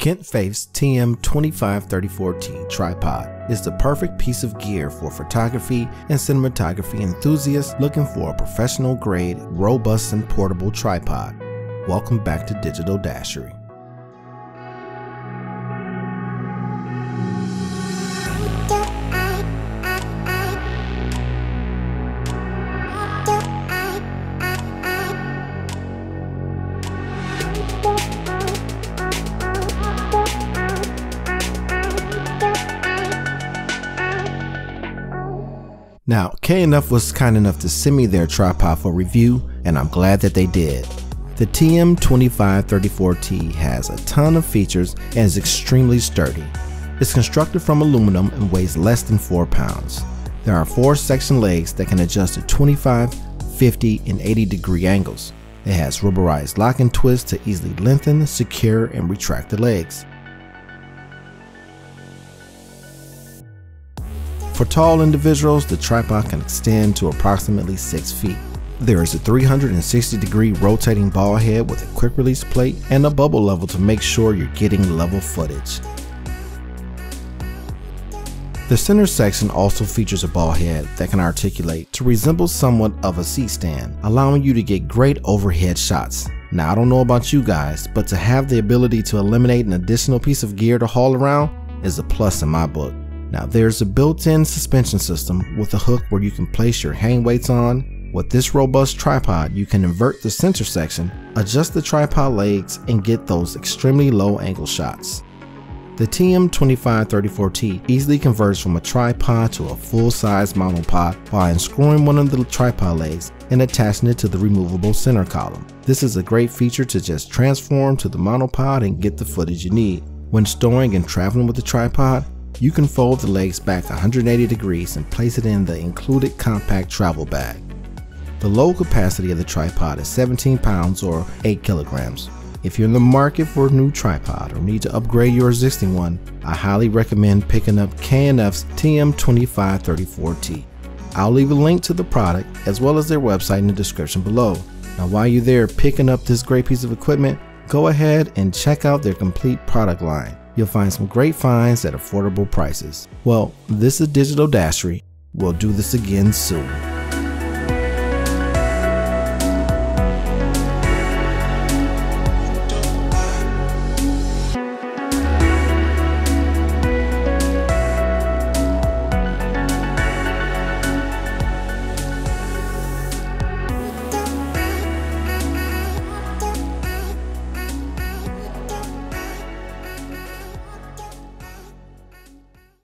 Kent Faith's TM2534T tripod is the perfect piece of gear for photography and cinematography enthusiasts looking for a professional grade, robust and portable tripod. Welcome back to Digital Dashery. Now, K&F was kind enough to send me their tripod for review, and I'm glad that they did. The TM2534T has a ton of features and is extremely sturdy. It's constructed from aluminum and weighs less than 4 pounds. There are 4 section legs that can adjust to 25, 50, and 80-degree angles. It has rubberized lock and twist to easily lengthen, secure, and retract the legs. For tall individuals, the tripod can extend to approximately 6 feet. There is a 360-degree rotating ball head with a quick release plate and a bubble level to make sure you're getting level footage. The center section also features a ball head that can articulate to resemble somewhat of a seat stand, allowing you to get great overhead shots. Now, I don't know about you guys, but to have the ability to eliminate an additional piece of gear to haul around is a plus in my book. Now, there's a built-in suspension system with a hook where you can place your hang weights on. With this robust tripod, you can invert the center section, adjust the tripod legs, and get those extremely low angle shots. The TM2534T easily converts from a tripod to a full-size monopod while unscrewing one of the tripod legs and attaching it to the removable center column. This is a great feature to just transform to the monopod and get the footage you need. When storing and traveling with the tripod, you can fold the legs back 180 degrees and place it in the included compact travel bag. The load capacity of the tripod is 17 pounds or 8 kilograms. If you're in the market for a new tripod or need to upgrade your existing one, I highly recommend picking up K&F's TM2534T. I'll leave a link to the product as well as their website in the description below. Now, while you're there picking up this great piece of equipment, go ahead and check out their complete product line. You'll find some great finds at affordable prices. Well, this is Digital Dashery. We'll do this again soon.